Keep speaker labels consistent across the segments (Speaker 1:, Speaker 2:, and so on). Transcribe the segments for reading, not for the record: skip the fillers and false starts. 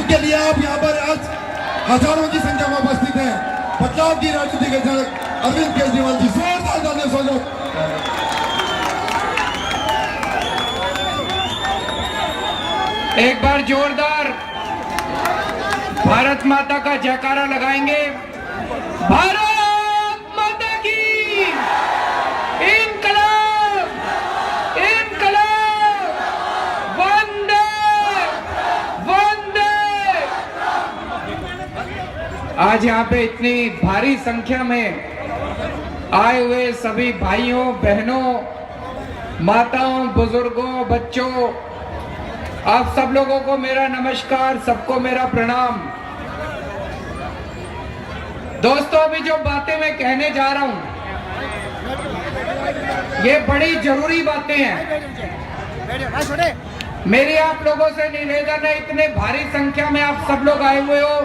Speaker 1: जिनके लिए आप यहाँ पर आज हजारों की संख्या में उपस्थित हैं। बदलाव की राजनीति के जनक अरविंद केजरीवाल जी, जोरदार तालियां सोचो।
Speaker 2: एक बार जोरदार भारत माता का जयकारा लगाएंगे। भारत माता की इनकलाब, इनकलाब, वंदे वंदे। आज यहाँ पे इतनी भारी संख्या में आए हुए सभी भाइयों बहनों, माताओं, बुजुर्गों, बच्चों, आप सब लोगों को मेरा नमस्कार, सबको मेरा प्रणाम। दोस्तों, अभी जो बातें मैं कहने जा रहा हूं, ये बड़ी जरूरी बातें हैं। मेरी आप लोगों से निवेदन है, इतने भारी संख्या में आप सब लोग आए हुए हो,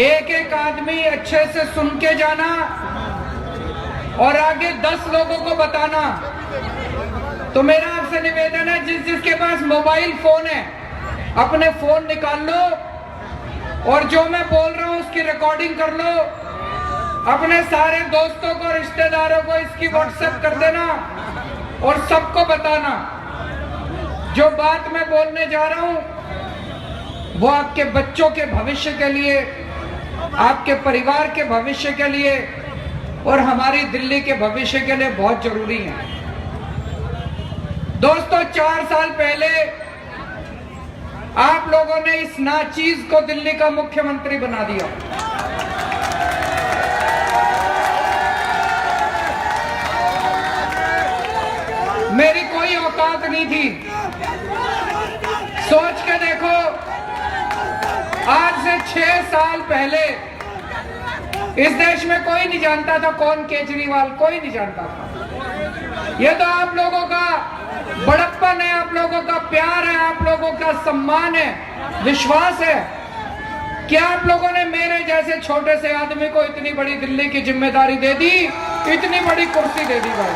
Speaker 2: एक एक आदमी अच्छे से सुन के जाना और आगे 10 लोगों को बताना। तो मेरा आपसे निवेदन है, जिसके पास मोबाइल फोन है अपने फोन निकाल लो और जो मैं बोल रहा हूं उसकी रिकॉर्डिंग कर लो। अपने सारे दोस्तों को, रिश्तेदारों को इसकी व्हाट्सएप कर देना और सबको बताना। जो बात मैं बोलने जा रहा हूं वो आपके बच्चों के भविष्य के लिए, आपके परिवार के भविष्य के लिए और हमारी दिल्ली के भविष्य के लिए बहुत जरूरी है। दोस्तों, 4 साल पहले आप लोगों ने इस नाचीज को दिल्ली का मुख्यमंत्री बना दिया। मेरी कोई औकात नहीं थी। सोच के देखो, आज से 6 साल पहले इस देश में कोई नहीं जानता था कौन केजरीवाल, कोई नहीं जानता था। ये तो आप लोगों का बड़प्पन है, आप लोगों का प्यार है, आप लोगों का सम्मान है, विश्वास है कि आप लोगों ने मेरे जैसे छोटे से आदमी को इतनी बड़ी दिल्ली की जिम्मेदारी दे दी, इतनी बड़ी कुर्सी दे दी। भाई,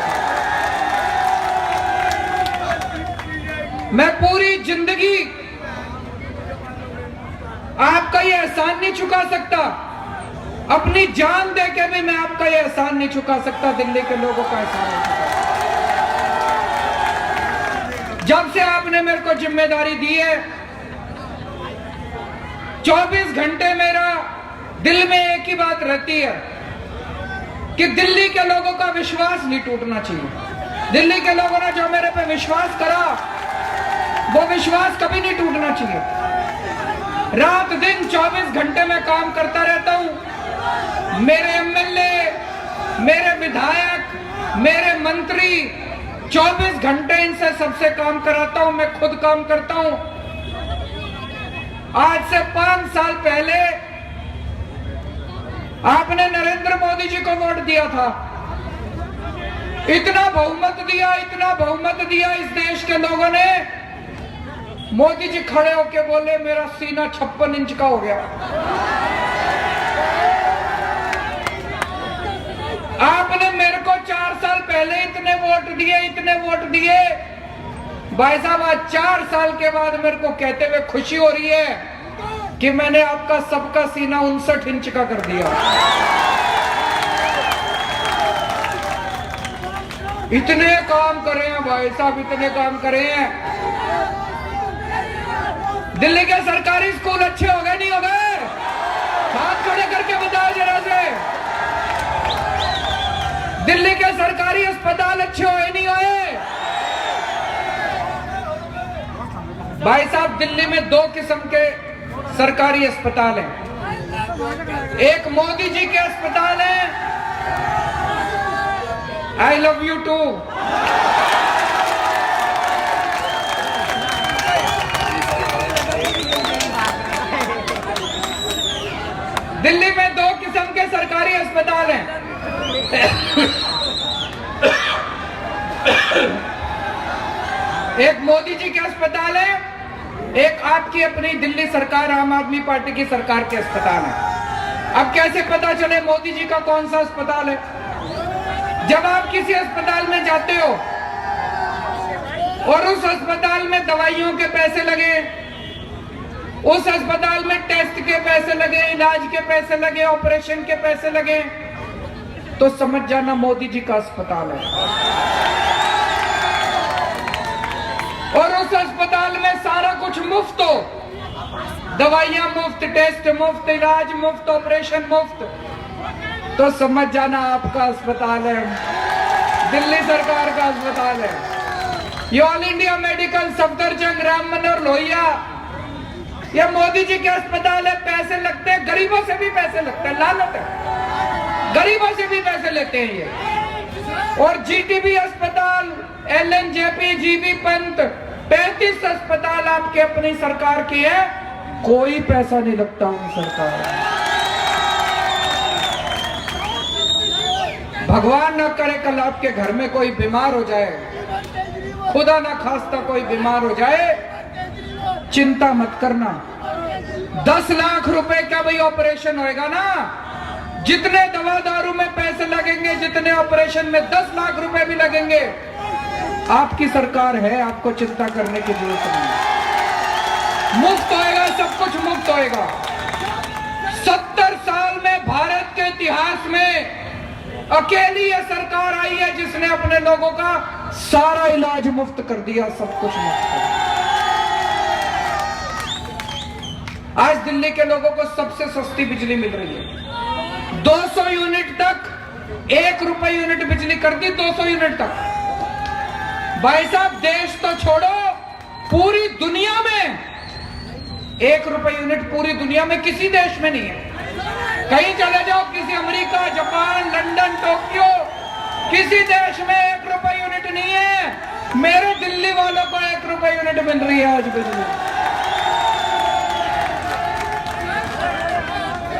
Speaker 2: मैं पूरी जिंदगी आपका ये एहसान नहीं चुका सकता। अपनी जान दे के भी मैं आपका ये एहसान नहीं चुका सकता, दिल्ली के लोगों का एहसान नहीं चुका। जब से आपने मेरे को जिम्मेदारी दी है, 24 घंटे मेरा दिल में एक ही बात रहती है कि दिल्ली के लोगों का विश्वास नहीं टूटना चाहिए। दिल्ली के लोगों ने जो मेरे पे विश्वास करा, वो विश्वास कभी नहीं टूटना चाहिए। रात दिन 24 घंटे में काम करता रहता हूं। मेरे एमएलए, मेरे विधायक, मेरे मंत्री 24 घंटे इनसे सबसे काम कराता हूं, मैं खुद काम करता हूं। आज से 5 साल पहले आपने नरेंद्र मोदी जी को वोट दिया था। इतना बहुमत दिया, इतना बहुमत दिया इस देश के लोगों ने। मोदी जी खड़े होके बोले मेरा सीना 56 इंच का हो गया। आपने मेरे को 4 साल पहले इतने वोट दिए, इतने वोट दिए। भाई साहब, आज 4 साल के बाद मेरे को कहते हुए खुशी हो रही है कि मैंने आपका सबका सीना 59 इंच का कर दिया। इतने काम करे हैं भाई साहब, इतने काम करे हैं। दिल्ली के सरकारी स्कूल अच्छे हो गए, नहीं हो गए? हाथ खड़े करके बताओ जरा से। दिल्ली के सरकारी अस्पताल अच्छे हुए, नहीं हुए? भाई साहब, दिल्ली में 2 किस्म के सरकारी अस्पताल हैं। एक मोदी जी के अस्पताल है, I love you too. Delhi में 2 किस्म के सरकारी अस्पताल हैं। एक मोदी जी के अस्पताल है, एक आपकी अपनी दिल्ली सरकार, आम आदमी पार्टी की सरकार के अस्पताल है। अब कैसे पता चले मोदी जी का कौन सा अस्पताल है? जब आप किसी अस्पताल में जाते हो और उस अस्पताल में दवाइयों के पैसे लगे, उस अस्पताल में टेस्ट के पैसे लगे, इलाज के पैसे लगे, ऑपरेशन के पैसे लगे, तो समझ जाना मोदी जी का अस्पताल है। और उस अस्पताल में सारा कुछ मुफ्त हो, दवाइयां मुफ्त, टेस्ट मुफ्त, इलाज मुफ्त, ऑपरेशन मुफ्त, तो समझ जाना आपका अस्पताल है, दिल्ली सरकार का अस्पताल है। ये All India Medical, Safdarjung, Ram Manohar Lohia, ये मोदी जी के अस्पताल है। पैसे लगते हैं, गरीबों से भी पैसे लगते हैं, लानत है, गरीबों से भी पैसे लेते हैं ये। और जीटीबी अस्पताल, एलएनजेपी, जीबी पंत, 35 अस्पताल आपके अपनी सरकार की है, कोई पैसा नहीं लगता उन सरकार। भगवान न करे कल आपके घर में कोई बीमार हो जाए, खुदा ना खास्ता कोई बीमार हो जाए, चिंता मत करना। 10 लाख रुपए का भाई ऑपरेशन होएगा ना, जितने दवा दारू में पैसे लगेंगे, जितने ऑपरेशन में 10 लाख रुपए भी लगेंगे, आपकी सरकार है, आपको चिंता करने की जरूरत नहीं। मुफ्त होएगा, सब कुछ मुफ्त होएगा। 70 साल में भारत के इतिहास में अकेली ये सरकार आई है जिसने अपने लोगों का सारा इलाज मुफ्त कर दिया, सब कुछ मुफ्त कर दिया। आज दिल्ली के लोगों को सबसे सस्ती बिजली मिल रही है। 200 यूनिट तक, 1 रुपए यूनिट बिजली कर दी, 200 यूनिट तक। भाई साहब, देश तो छोड़ो, पूरी दुनिया में 1 रुपए यूनिट पूरी दुनिया में किसी देश में नहीं है। कहीं चले जाओ, किसी अमेरिका, जापान, लंदन, टोक्यो, किसी देश में 1 रुपए यूनिट नहीं है। मेरे दिल्ली वालों को 1 रुपए यूनिट मिल रही है आज बिजली।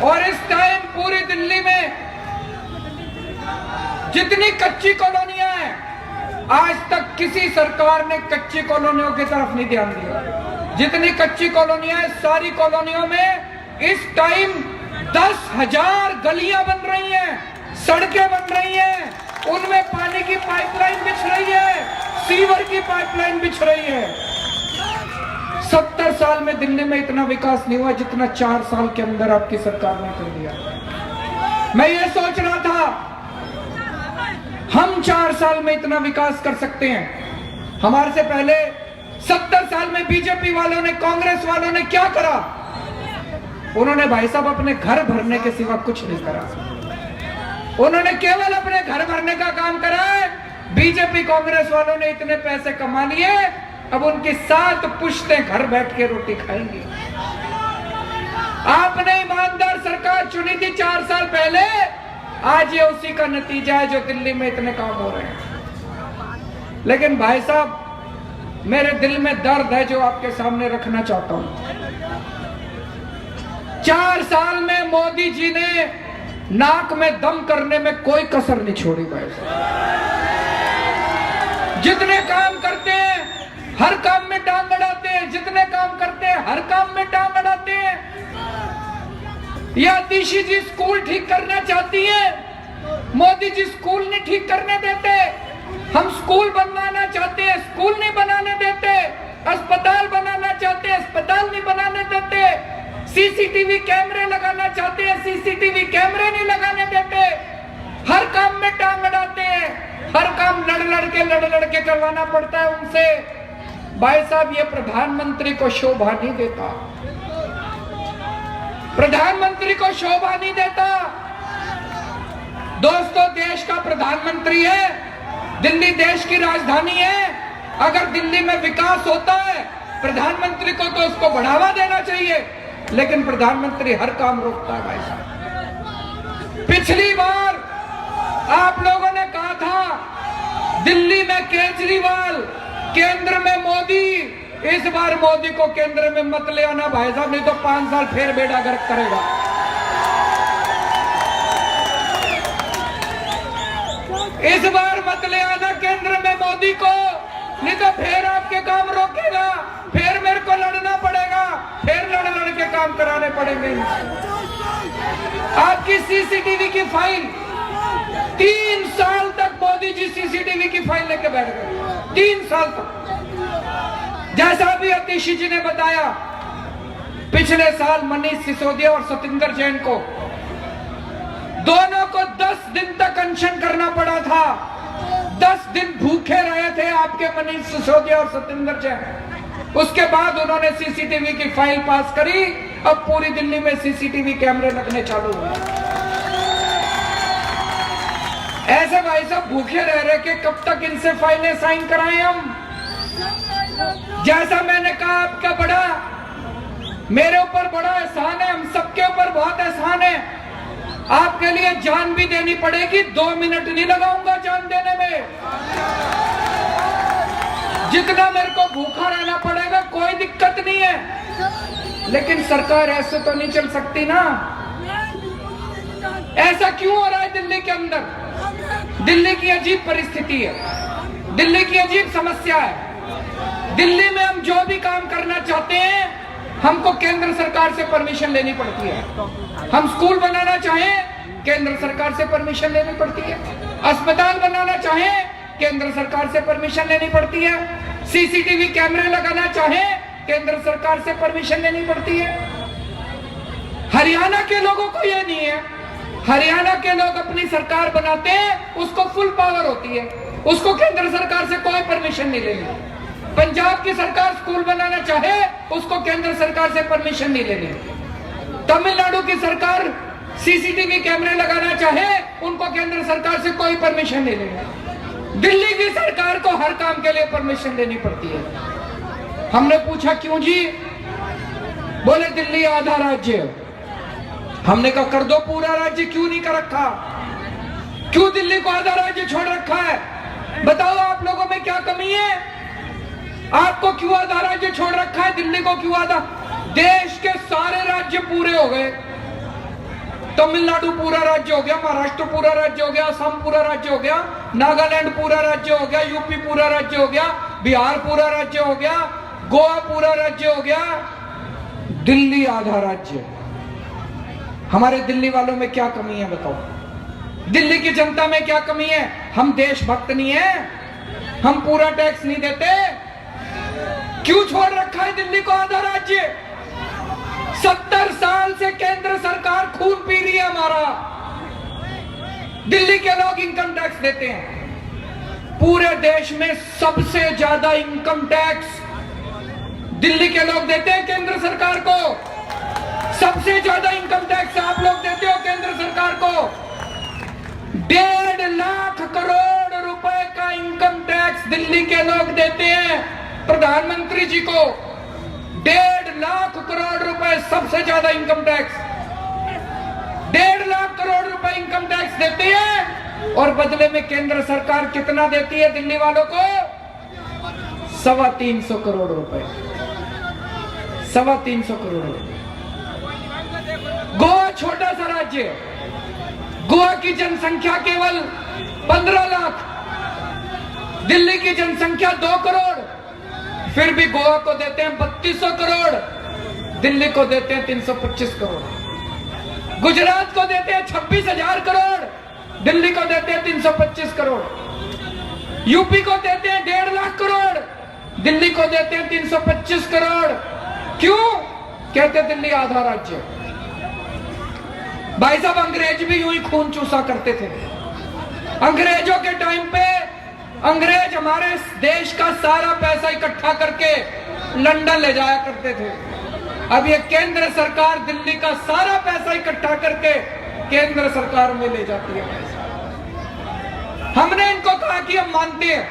Speaker 2: और इस टाइम पूरी दिल्ली में जितनी कच्ची कॉलोनियां हैं, आज तक किसी सरकार ने कच्ची कॉलोनियों की तरफ नहीं ध्यान दिया। जितनी कच्ची कॉलोनियां हैं, सारी कॉलोनियों में इस टाइम 10,000 गलियां बन रही हैं, सड़कें बन रही हैं, उनमें पानी की पाइपलाइन बिछ रही है, सीवर की पाइपलाइन बिछ रही है। 70 साल में दिल्ली में इतना विकास नहीं हुआ जितना 4 साल के अंदर आपकी सरकार ने कर दिया। मैं ये सोच रहा था हम 4 साल में इतना विकास कर सकते हैं। हमारे से पहले 70 साल में बीजेपी वालों ने, कांग्रेस वालों ने क्या करा? उन्होंने भाई साहब अपने घर भरने के सिवा कुछ नहीं करा। उन्होंने केवल अपने घर भरने का काम करा है। बीजेपी कांग्रेस वालों ने इतने पैसे कमा लिए, अब उनकी 7 पुश्तें घर बैठ के रोटी खाएंगी। आपने ईमानदार सरकार चुनी थी 4 साल पहले, आज ये उसी का नतीजा है जो दिल्ली में इतने काम हो रहे हैं। लेकिन भाई साहब, मेरे दिल में दर्द है जो आपके सामने रखना चाहता हूं। 4 साल में मोदी जी ने नाक में दम करने में कोई कसर नहीं छोड़ी भाई साहब। जितने काम करते हैं हर काम में टांग अड़ाते हैं, जितने काम करते हैं हर काम में टांग अड़ाते हैं। या आतिशी जी स्कूल ठीक करना चाहती है, मोदी जी स्कूल नहीं ठीक करने देते। हम स्कूल बनवाना चाहते हैं, स्कूल नहीं बनाने देते। अस्पताल बनाना चाहते हैं, अस्पताल नहीं बनाने देते। सीसीटीवी कैमरे लगाना चाहते हैं, सीसीटीवी कैमरे नहीं लगाने देते। हर काम में टांग अड़ाते हैं, हर काम लड़ लड़ के करवाना पड़ता है उनसे। भाई साहब, ये प्रधानमंत्री को शोभा नहीं देता, प्रधानमंत्री को शोभा नहीं देता। दोस्तों, देश का प्रधानमंत्री है, दिल्ली देश की राजधानी है। अगर दिल्ली में विकास होता है, प्रधानमंत्री को तो उसको बढ़ावा देना चाहिए, लेकिन प्रधानमंत्री हर काम रोकता है भाई साहब। पिछली बार आप लोगों ने कहा था दिल्ली में केजरीवाल, केंद्र में मोदी। इस बार मोदी को केंद्र में मत ले आना भाई साहब, नहीं तो 5 साल फिर बेड़ा गर्क करेगा। इस बार मत ले आना केंद्र में मोदी को, नहीं तो फिर आपके काम रोकेगा, फिर मेरे को लड़ना पड़ेगा, फिर लड़ के काम कराने पड़ेंगे। आपकी सीसीटीवी की फाइल 3 साल तक मोदी जी सीसीटीवी की फाइल लेके बैठ गए, 3 साल तक। जैसा भी आतिशी जी ने बताया, पिछले साल मनीष सिसोदिया और सतिंदर जैन को दोनों को 10 दिन तक अनशन करना पड़ा था। 10 दिन भूखे रहे थे आपके मनीष सिसोदिया और सतिंदर जैन। उसके बाद उन्होंने सीसीटीवी की फाइल पास करी। अब पूरी दिल्ली में सीसीटीवी कैमरे लगने चालू हुए। ऐसे भाई साहब भूखे रह रहे के कब तक इनसे फाइलें साइन कराएं हम? जैसा मैंने कहा, आपका बड़ा, मेरे ऊपर बड़ा एहसान है, हम सबके ऊपर बहुत एहसान है। आपके लिए जान भी देनी पड़ेगी, 2 मिनट नहीं लगाऊंगा जान देने में। जितना मेरे को भूखा रहना पड़ेगा कोई दिक्कत नहीं है, लेकिन सरकार ऐसे तो नहीं चल सकती ना। ऐसा क्यों हो रहा है दिल्ली के अंदर? दिल्ली की अजीब परिस्थिति है, दिल्ली की अजीब समस्या है। दिल्ली में हम जो भी काम करना चाहते हैं हमको केंद्र सरकार से परमिशन लेनी पड़ती है। हम स्कूल बनाना चाहें केंद्र सरकार से परमिशन लेनी पड़ती है। अस्पताल बनाना चाहें केंद्र सरकार से परमिशन लेनी पड़ती है। सीसीटीवी कैमरे लगाना चाहें केंद्र सरकार से परमिशन लेनी पड़ती है। हरियाणा के लोगों को यह नहीं है। हरियाणा के लोग अपनी सरकार बनाते हैं, उसको फुल पावर होती है, उसको केंद्र सरकार से कोई परमिशन नहीं लेनी। पंजाब की सरकार स्कूल बनाना चाहे उसको केंद्र सरकार से परमिशन नहीं लेनी। तमिलनाडु की सरकार सीसीटीवी कैमरे लगाना चाहे उनको केंद्र सरकार से कोई परमिशन नहीं लेनी। दिल्ली की सरकार को हर काम के लिए परमिशन लेनी पड़ती है। हमने पूछा क्यों जी? बोले दिल्ली आधा राज्य है। हमने कहा कर दो पूरा राज्य, क्यों नहीं कर रखा? क्यों दिल्ली को आधा राज्य छोड़ रखा है? बताओ आप लोगों में क्या कमी है? आपको क्यों आधा राज्य छोड़ रखा है? दिल्ली को क्यों आधा? देश के सारे राज्य पूरे हो गए। तमिलनाडु पूरा राज्य हो गया, महाराष्ट्र पूरा राज्य हो गया, असम पूरा राज्य हो गया, नागालैंड पूरा राज्य हो गया, यूपी पूरा राज्य हो गया, बिहार पूरा राज्य हो गया, गोवा पूरा राज्य हो गया, दिल्ली आधा राज्य। हमारे दिल्ली वालों में क्या कमी है बताओ? दिल्ली की जनता में क्या कमी है? हम देशभक्त नहीं है? हम पूरा टैक्स नहीं देते? क्यों छोड़ रखा है दिल्ली को आधा राज्य? 70 साल से केंद्र सरकार खून पी रही है हमारा। दिल्ली के लोग इनकम टैक्स देते हैं। पूरे देश में सबसे ज्यादा इनकम टैक्स दिल्ली के लोग देते हैं केंद्र सरकार को। सबसे ज्यादा इनकम टैक्स आप लोग देते हो केंद्र सरकार को। 1.5 लाख करोड़ रुपए का इनकम टैक्स दिल्ली के लोग देते हैं प्रधानमंत्री जी को। 1.5 लाख करोड़ रुपए सबसे ज्यादा इनकम टैक्स। 1.5 लाख करोड़ रुपए इनकम टैक्स देते हैं और बदले में केंद्र सरकार कितना देती है दिल्ली वालों को? 325 करोड़ रुपए। 325 करोड़ रुपए। गोवा छोटा सा राज्य, गोवा की जनसंख्या केवल 15 लाख, दिल्ली की जनसंख्या 2 करोड़, फिर भी गोवा को देते हैं 3200 करोड़, दिल्ली को देते हैं 325 करोड़। गुजरात को देते हैं 26,000 करोड़, दिल्ली को देते हैं 325 करोड़। यूपी को देते हैं 1.5 लाख करोड़, दिल्ली को देते हैं 325 करोड़। क्यों? कहते दिल्ली आधा राज्य। भाई साहब अंग्रेज भी यूं ही खून चूसा करते थे। अंग्रेजों के टाइम पे अंग्रेज हमारे देश का सारा पैसा इकट्ठा करके लंदन ले जाया करते थे। अब ये केंद्र सरकार दिल्ली का सारा पैसा इकट्ठा करके केंद्र सरकार में ले जाती है पैसा। हमने इनको कहा कि हम मानते हैं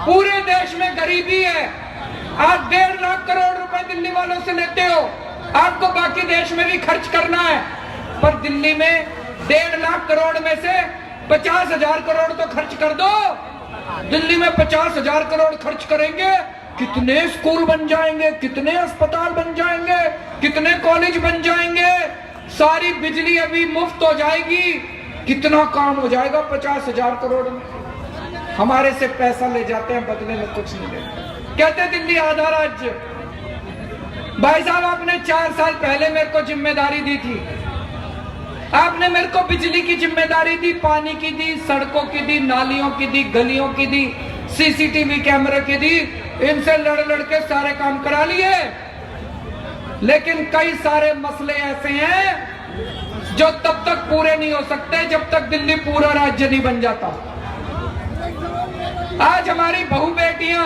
Speaker 2: पूरे देश में गरीबी है, आप 1.5 लाख करोड़ रुपए दिल्ली वालों से लेते हो, आपको बाकी देश में भी खर्च करना है, पर दिल्ली में 1.5 लाख करोड़ में से 50,000 करोड़ तो खर्च कर दो। दिल्ली में 50,000 करोड़ खर्च करेंगे, कितने स्कूल बन जाएंगे, कितने अस्पताल बन जाएंगे, कितने कॉलेज बन जाएंगे, सारी बिजली अभी मुफ्त हो जाएगी, कितना काम हो जाएगा 50,000 करोड़ में। हमारे से पैसा ले जाते हैं, बदले में कुछ नहीं देते। कहते दिल्ली आधा राज्य। भाई साहब आपने 4 साल पहले मेरे को जिम्मेदारी दी थी, आपने मेरे को बिजली की जिम्मेदारी दी, पानी की दी, सड़कों की दी, नालियों की दी, गलियों की दी, सीसीटीवी कैमरे की दी। इनसे लड़ लड़ के सारे काम करा लिए। लेकिन कई सारे मसले ऐसे हैं जो तब तक पूरे नहीं हो सकते जब तक दिल्ली पूरा राज्य नहीं बन जाता। आज हमारी बहू बेटियां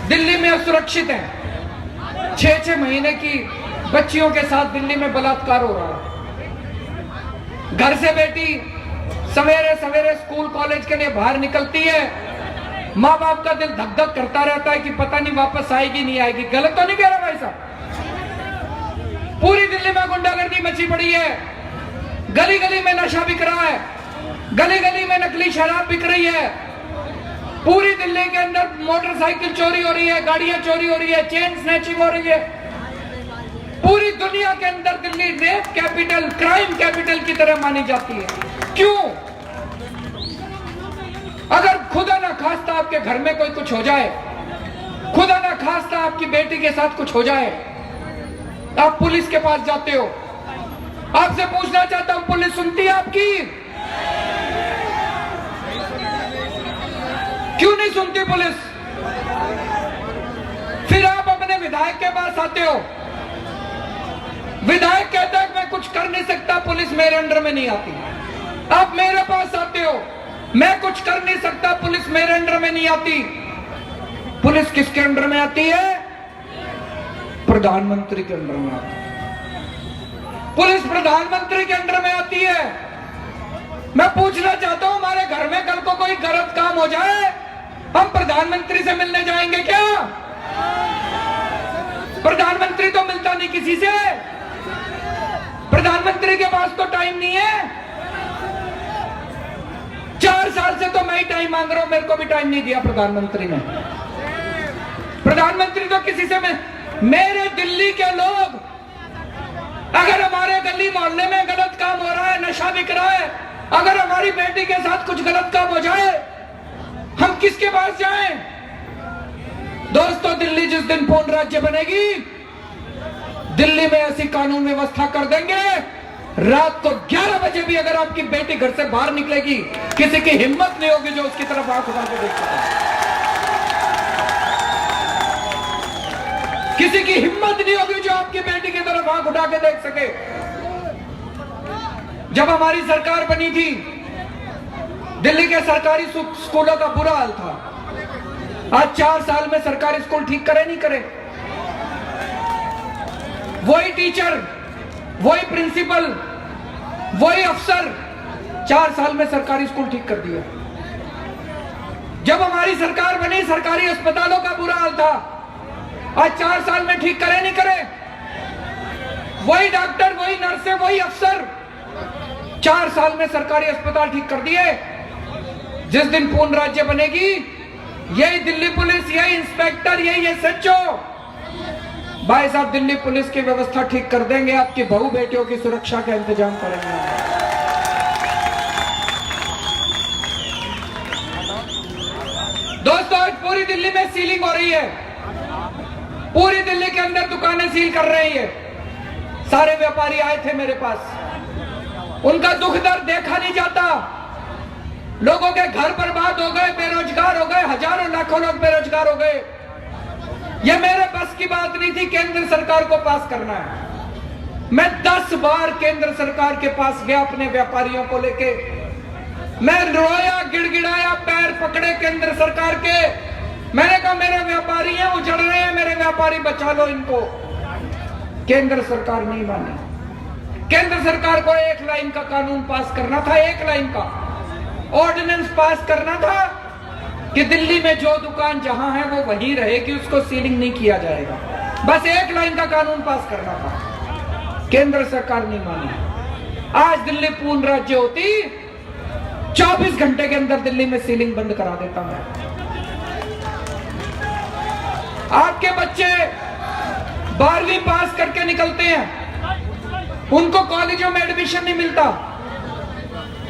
Speaker 2: दिल्ली में असुरक्षित हैं। 6-6 महीने की बच्चियों के साथ दिल्ली में बलात्कार हो रहा है। घर से बेटी सवेरे सवेरे स्कूल कॉलेज के लिए बाहर निकलती है, माँ बाप का दिल धक धक करता रहता है कि पता नहीं वापस आएगी नहीं आएगी। गलत तो नहीं कह रहा भाई साहब? पूरी दिल्ली में गुंडागर्दी मची पड़ी है, गली गली में नशा बिक रहा है, गली गली में नकली शराब बिक रही है, पूरी दिल्ली के अंदर मोटरसाइकिल चोरी हो रही है, गाड़ियां चोरी हो रही है, चेन स्नैचिंग हो रही है। पूरी दुनिया के अंदर Delhi rape capital, crime capital की तरह मानी जाती है। क्यों? अगर खुदा ना खास्ता आपके घर में कोई कुछ हो जाए, खुदा ना खास्ता आपकी बेटी के साथ कुछ हो जाए, आप पुलिस के पास जाते हो। आपसे पूछना चाहता हूं, पुलिस सुनती है आपकी? क्यों नहीं सुनती पुलिस? फिर आप अपने विधायक के पास आते हो, विधायक कहता है मैं कुछ कर नहीं सकता, पुलिस मेरे अंडर में नहीं आती। आप मेरे पास आते हो, मैं कुछ कर नहीं सकता, पुलिस मेरे अंडर में नहीं आती। पुलिस किसके अंडर में आती है? प्रधानमंत्री के अंडर में आती है। पुलिस प्रधानमंत्री के अंडर में आती है। मैं पूछना चाहता हूं, हमारे घर में कल को कोई गलत काम हो जाए, हम प्रधानमंत्री से मिलने जाएंगे क्या? प्रधानमंत्री तो मिलता नहीं किसी से, प्रधानमंत्री के पास तो टाइम नहीं है। 4 साल से तो मैं ही टाइम मांग रहा हूं, मेरे को भी टाइम नहीं दिया प्रधानमंत्री ने। प्रधानमंत्री तो किसी से मेरे दिल्ली के लोग, अगर हमारे गली मोहल्ले में गलत काम हो रहा है, नशा बिक रहा है, अगर हमारी बेटी के साथ कुछ गलत काम हो जाए, हम किसके पास जाएं? दोस्तों, दिल्ली जिस दिन पूर्ण राज्य बनेगी, दिल्ली में ऐसी कानून व्यवस्था कर देंगे, रात को 11 बजे भी अगर आपकी बेटी घर से बाहर निकलेगी, किसी की हिम्मत नहीं होगी जो उसकी तरफ आंख उठा के देख सके। किसी की हिम्मत नहीं होगी जो आपकी बेटी की तरफ आंख उठा के देख सके। जब हमारी सरकार बनी थी, दिल्ली के सरकारी स्कूलों का बुरा हाल था। आज 4 साल में सरकारी स्कूल ठीक करे नहीं करे? वही टीचर, वही प्रिंसिपल, वही अफसर 4 साल में सरकारी स्कूल ठीक कर दिया। जब हमारी सरकार बनी, सरकारी अस्पतालों का बुरा हाल था। आज 4 साल में ठीक करे नहीं करे? वही डॉक्टर, वही नर्सें, वही अफसर 4 साल में सरकारी अस्पताल ठीक कर दिए। जिस दिन पूर्ण राज्य बनेगी, यही दिल्ली पुलिस, यही इंस्पेक्टर, यही एसएचओ भाई साहब दिल्ली पुलिस की व्यवस्था ठीक कर देंगे, आपकी बहू बेटियों की सुरक्षा का इंतजाम करेंगे। दोस्तों, आज पूरी दिल्ली में सीलिंग हो रही है, पूरी दिल्ली के अंदर दुकानें सील कर रही है। सारे व्यापारी आए थे मेरे पास, उनका दुख दर्द देखा नहीं जाता। लोगों के घर बर्बाद हो गए, बेरोजगार हो गए, हजारों लाखों लोग बेरोजगार हो गए। यह मेरे बस की बात नहीं थी केंद्र सरकार को पास करना है। मैं 10 बार केंद्र सरकार के पास गया अपने व्यापारियों को लेके। मैं रोया, गिड़गिड़ाया, पैर पकड़े केंद्र सरकार के। मैंने कहा मेरे व्यापारी हैं, उजड़ रहे हैं, मेरे व्यापारी बचा लो इनको। केंद्र सरकार नहीं मानी। केंद्र सरकार को 1 लाइन का कानून पास करना था, 1 लाइन का ऑर्डिनेंस पास करना था कि दिल्ली में जो दुकान जहां है वो वहीं रहेगी, उसको सीलिंग नहीं किया जाएगा। बस 1 लाइन का कानून पास करना था। केंद्र सरकार नहीं मानी। आज दिल्ली पूर्ण राज्य होती, 24 घंटे के अंदर दिल्ली में सीलिंग बंद करा देता मैं। आपके बच्चे 12वीं पास करके निकलते हैं, उनको कॉलेजों में एडमिशन नहीं मिलता।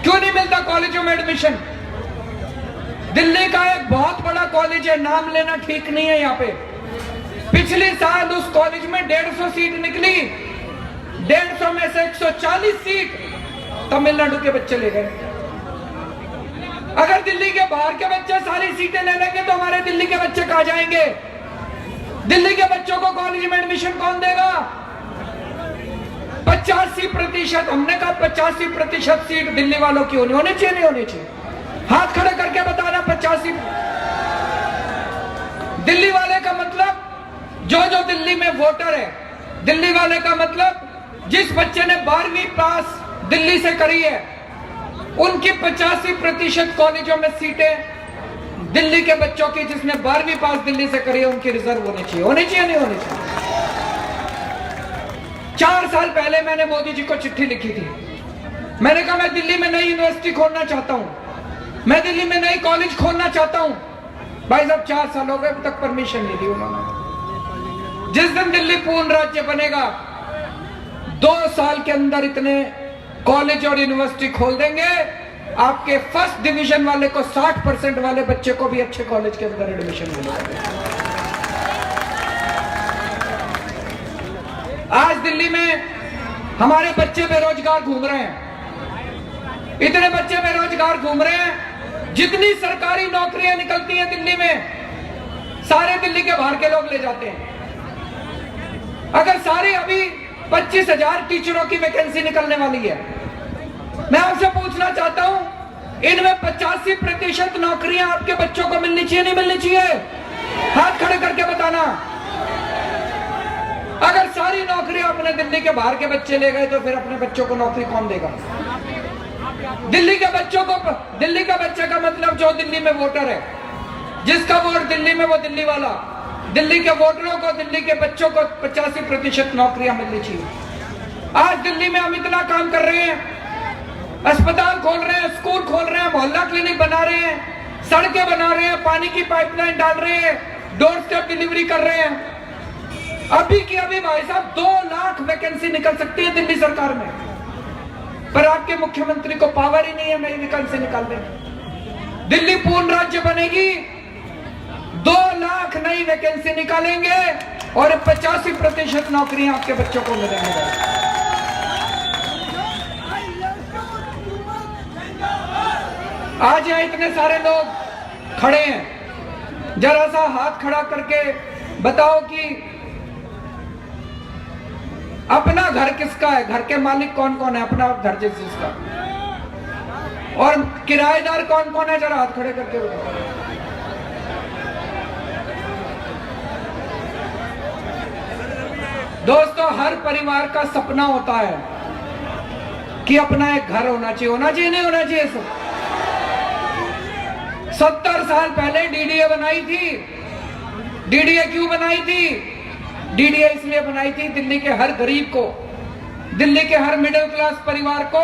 Speaker 2: क्यों नहीं मिलता कॉलेजों में एडमिशन? दिल्ली का एक बहुत बड़ा कॉलेज है, नाम लेना ठीक नहीं है यहाँ पे। पिछले साल उस कॉलेज में 150 सीट निकली, 150 में से 140 सीट तमिलनाडु के बच्चे ले गए। अगर दिल्ली के बाहर के बच्चे सारी सीटें ले लेंगे तो हमारे दिल्ली के बच्चे कहां जाएंगे? दिल्ली के बच्चों को कॉलेज में एडमिशन कौन देगा? 85%। हमने कहा 85% सीट दिल्ली वालों की होनी चाहिए, नहीं होनी चाहिए? हाथ खड़े करके बताना 85। दिल्ली वाले का मतलब जो दिल्ली में वोटर है, दिल्ली वाले का मतलब जिस बच्चे ने 12वीं पास दिल्ली से करी है, उनकी 85% कॉलेजों में सीटें दिल्ली के बच्चों की, जिसने 12वीं पास दिल्ली से करी है, उनकी रिजर्व होनी चाहिए, होनी चाहिए, नहीं होनी चाहिए? 4 साल पहले मैंने मोदी जी को चिट्ठी लिखी थी। मैंने कहा मैं दिल्ली में नई यूनिवर्सिटी खोलना चाहता हूं, मैं दिल्ली में नई कॉलेज खोलना चाहता हूं। भाई साहब 4 साल हो गए, अब तक परमिशन नहीं दी उन्होंने। जिस दिन दिल्ली पूर्ण राज्य बनेगा, 2 साल के अंदर इतने कॉलेज और यूनिवर्सिटी खोल देंगे, आपके फर्स्ट डिवीजन वाले को 60% वाले बच्चे को भी अच्छे कॉलेज के अंदर एडमिशन मिलेगा। आज दिल्ली में हमारे बच्चे बेरोजगार घूम रहे हैं, इतने बच्चे बेरोजगार घूम रहे हैं। जितनी सरकारी नौकरियां निकलती हैं दिल्ली में, सारे दिल्ली के बाहर के लोग ले जाते हैं। अगर सारे अभी 25,000 टीचरों की वैकेंसी निकलने वाली है, मैं आपसे पूछना चाहता हूं, इनमें 85% नौकरियां आपके बच्चों को मिलनी चाहिए, नहीं मिलनी चाहिए? हाथ खड़े करके बताना। अगर सारी नौकरियां अपने दिल्ली के बाहर के बच्चे ले गए, तो फिर अपने बच्चों को नौकरी कौन देगा? दिल्ली के बच्चों को, दिल्ली का बच्चे का मतलब जो दिल्ली में वोटर है, जिसका वोट दिल्ली में, वो दिल्ली वाला, दिल्ली के वोटरों को, दिल्ली के बच्चों को 85% नौकरियां मिलनी चाहिए। आज दिल्ली में हम इतना काम कर रहे हैं, अस्पताल खोल रहे हैं, स्कूल खोल रहे हैं, मोहल्ला क्लिनिक बना रहे हैं, सड़कें बना रहे हैं, पानी की पाइपलाइन डाल रहे हैं, डोर स्टेप डिलीवरी कर रहे हैं। अभी की अभी भाई साहब 2 लाख वैकेंसी निकल सकती है दिल्ली सरकार में, पर आपके मुख्यमंत्री को पावर ही नहीं है नई वैकेंसी निकालने की। दिल्ली पूर्ण राज्य बनेगी, 2 लाख नई वैकेंसी निकालेंगे और 85% नौकरियां आपके बच्चों को मिलेंगी। आज यहाँ इतने सारे लोग खड़े हैं, जरा सा हाथ खड़ा करके बताओ कि अपना घर किसका है? घर के मालिक कौन कौन है? अपना घर जिसका, और किराएदार कौन कौन है? जरा हाथ खड़े करके बताओ। दोस्तों, हर परिवार का सपना होता है कि अपना एक घर होना चाहिए, होना चाहिए, नहीं होना चाहिए? सब 70 साल पहले डीडीए बनाई थी। डीडीए क्यों बनाई थी? डीडीए इसलिए बनाई थी, दिल्ली के हर गरीब को, दिल्ली के हर मिडिल क्लास परिवार को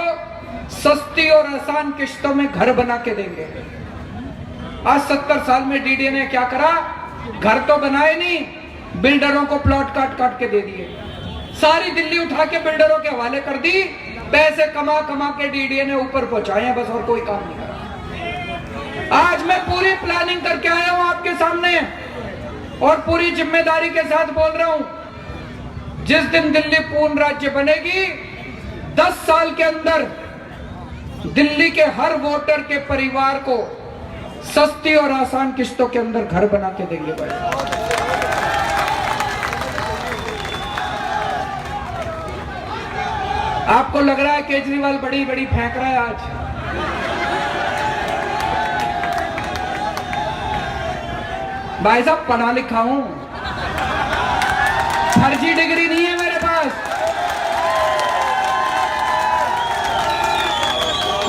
Speaker 2: सस्ती और आसान किश्तों में घर बना के देंगे। आज 70 साल में डीडीए ने क्या करा? घर तो बनाए नहीं, बिल्डरों को प्लॉट काट काट के दे दिए। सारी दिल्ली उठा के बिल्डरों के हवाले कर दी, पैसे कमा कमा के डीडीए ने ऊपर पहुंचाए हैं, बस और कोई काम नहीं करा। आज मैं पूरी प्लानिंग करके आया हूं आपके सामने और पूरी जिम्मेदारी के साथ बोल रहा हूं, जिस दिन दिल्ली पूर्ण राज्य बनेगी, 10 साल के अंदर दिल्ली के हर वोटर के परिवार को सस्ती और आसान किश्तों के अंदर घर बना के देंगे। भाई आपको लग रहा है केजरीवाल बड़ी बड़ी फेंक रहा है आज? भाई साहब पढ़ा लिखा हूं, फर्जी डिग्री नहीं है मेरे पास,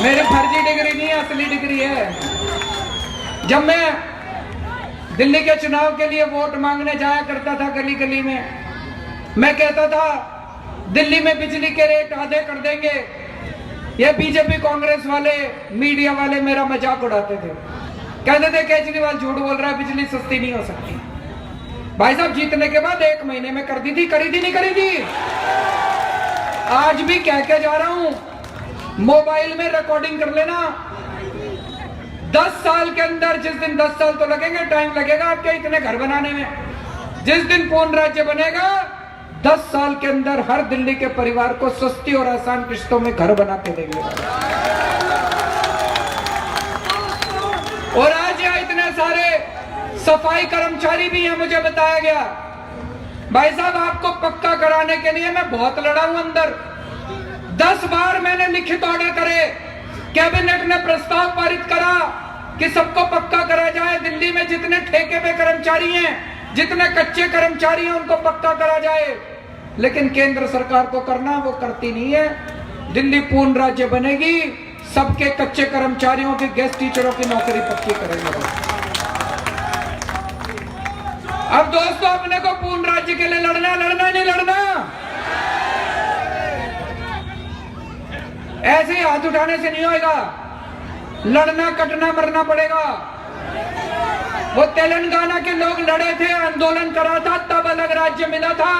Speaker 2: मेरी फर्जी डिग्री नहीं है, असली डिग्री है। जब मैं दिल्ली के चुनाव के लिए वोट मांगने जाया करता था गली गली में, मैं कहता था दिल्ली में बिजली के रेट आधे कर देंगे। ये बीजेपी कांग्रेस वाले, मीडिया वाले मेरा मजाक उड़ाते थे, कहते थे केजरीवाल झूठ बोल रहा है, बिजली सस्ती नहीं हो सकती। भाई साहब जीतने के बाद 1 महीने में कर दी थी, करी थी नहीं करी थी? आज भी कह के जा रहा हूं, मोबाइल में रिकॉर्डिंग कर लेना। 10 साल के अंदर, जिस दिन 10 साल तो लगेंगे, टाइम लगेगा आपके इतने घर बनाने में, जिस दिन पूर्ण राज्य बनेगा, 10 साल के अंदर हर दिल्ली के परिवार को सस्ती और आसान किश्तों में घर बना के देंगे। और आज यहाँ इतने सारे सफाई कर्मचारी भी हैं, मुझे बताया गया भाई साहब, आपको पक्का कराने के लिए मैं बहुत लड़ा हूं अंदर। 10 बार मैंने लिखित ऑर्डर करे, कैबिनेट ने प्रस्ताव पारित करा कि सबको पक्का करा जाए। दिल्ली में जितने ठेके पे कर्मचारी हैं, जितने कच्चे कर्मचारी हैं, उनको पक्का करा जाए। लेकिन केंद्र सरकार को करना, वो करती नहीं है। दिल्ली पूर्ण राज्य बनेगी, सबके कच्चे कर्मचारियों की, गेस्ट टीचरों की नौकरी पक्की करेंगे। अब दोस्तों, अपने को पूर्ण राज्य के लिए लड़ना नहीं लड़ना। ऐसे ही हाथ उठाने से नहीं होगा, लड़ना, कटना, मरना पड़ेगा। वो तेलंगाना के लोग लड़े थे, आंदोलन करा था, तब अलग राज्य मिला था।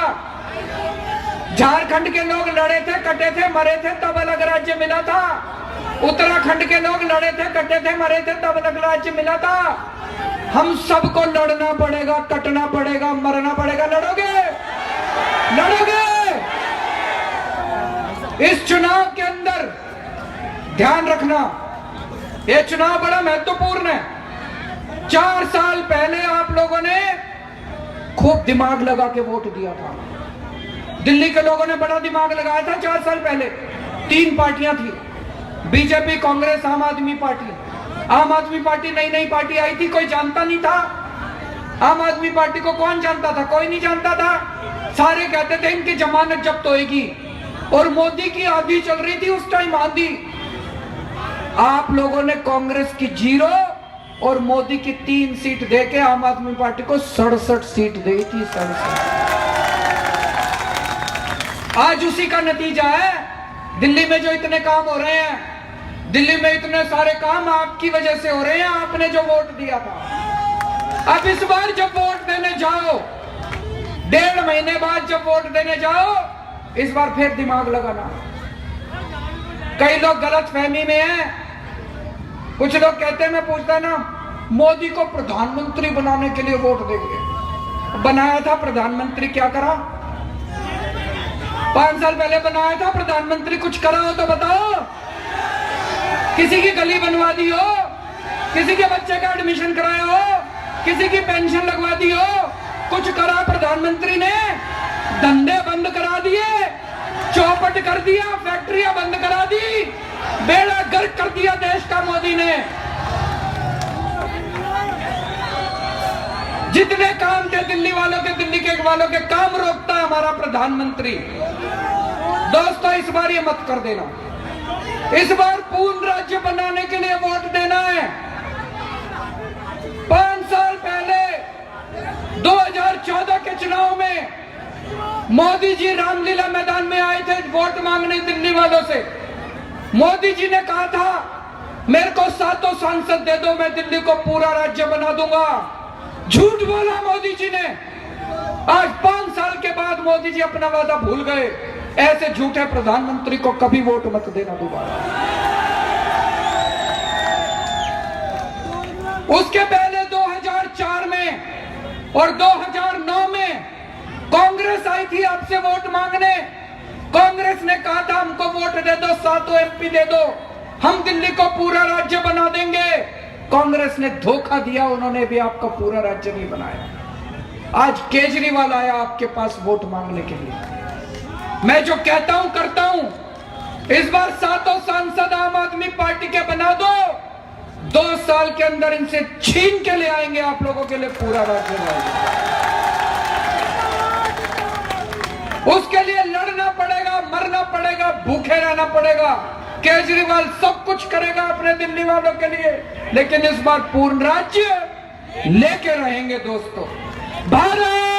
Speaker 2: झारखंड के लोग लड़े थे, कटे थे, मरे थे, तब अलग राज्य मिला था। उत्तराखंड के लोग लड़े थे, कटे थे, मरे थे, तब अलग राज्य मिला था। हम सबको लड़ना पड़ेगा, कटना पड़ेगा, मरना पड़ेगा। लड़ोगे? इस चुनाव के अंदर ध्यान रखना, यह चुनाव बड़ा महत्वपूर्ण है। 4 साल पहले आप लोगों ने खूब दिमाग लगा के वोट दिया था। दिल्ली के लोगों ने बड़ा दिमाग लगाया था 4 साल पहले। 3 पार्टियां थी, बीजेपी, कांग्रेस, आम आदमी पार्टी। आम आदमी पार्टी नई पार्टी आई थी, कोई जानता नहीं था। आम आदमी पार्टी को कौन जानता था? कोई नहीं जानता था। सारे कहते थे इनकी जमानत जब्त होएगी, और मोदी की आंधी चल रही थी उस टाइम, आंधी। आप लोगों ने कांग्रेस की 0 और मोदी की 3 सीट देके आम आदमी पार्टी को 67 सीट दी थी। 67। आज उसी का नतीजा है। दिल्ली में जो इतने काम हो रहे हैं, दिल्ली में इतने सारे काम आपकी वजह से हो रहे हैं, आपने जो वोट दिया था। अब इस बार जब वोट देने जाओ, 1.5 महीने बाद जब वोट देने जाओ, इस बार फिर दिमाग लगाना। कई लोग गलत फहमी में हैं। कुछ लोग कहते हैं, मैं पूछता ना, मोदी को प्रधानमंत्री बनाने के लिए वोट देंगे। बनाया था प्रधानमंत्री, क्या करा? 5 साल पहले बनाया था प्रधानमंत्री, कुछ करा हो तो बताओ। किसी की गली बनवा दी हो, किसी के बच्चे का एडमिशन कराया हो, किसी की पेंशन लगवा दी हो, कुछ करा प्रधानमंत्री ने? धंधे बंद करा दिए, चौपट कर दिया, फैक्ट्रियां बंद करा दी, बेड़ा गर्क कर दिया देश का मोदी ने। जितने काम थे दिल्ली वालों के काम रोकता है हमारा प्रधानमंत्री। दोस्तों, इस बार ये मत कर देना। इस बार पूर्ण राज्य बनाने के लिए वोट देना है। 5 साल पहले 2014 के चुनाव में मोदी जी रामलीला मैदान में आए थे वोट मांगने दिल्ली वालों से। मोदी जी ने कहा था, मेरे को 7 सांसद दे दो, मैं दिल्ली को पूरा राज्य बना दूंगा। झूठ बोला मोदी जी ने। आज 5 साल के बाद मोदी जी अपना वादा भूल गए। ऐसे झूठे प्रधानमंत्री को कभी वोट मत देना दोबारा। उसके पहले 2004 में और 2009 में कांग्रेस आई थी आपसे वोट मांगने। कांग्रेस ने कहा था, हमको वोट दे दो, 7 एमपी दे दो, हम दिल्ली को पूरा राज्य बना देंगे। कांग्रेस ने धोखा दिया, उन्होंने भी आपका पूरा राज्य नहीं बनाया। आज केजरीवाल आया आपके पास वोट मांगने के लिए। मैं जो कहता हूं करता हूं। इस बार 7 सांसद आम आदमी पार्टी के बना दो। 2 साल के अंदर इनसे छीन के ले आएंगे, आप लोगों के लिए पूरा राज्य लाएंगे। उसके लिए लड़ना पड़ेगा, मरना पड़ेगा, भूखे रहना पड़ेगा। केजरीवाल सब कुछ करेगा अपने दिल्ली वालों के लिए, लेकिन इस बार पूर्ण राज्य लेके रहेंगे। दोस्तों, भारत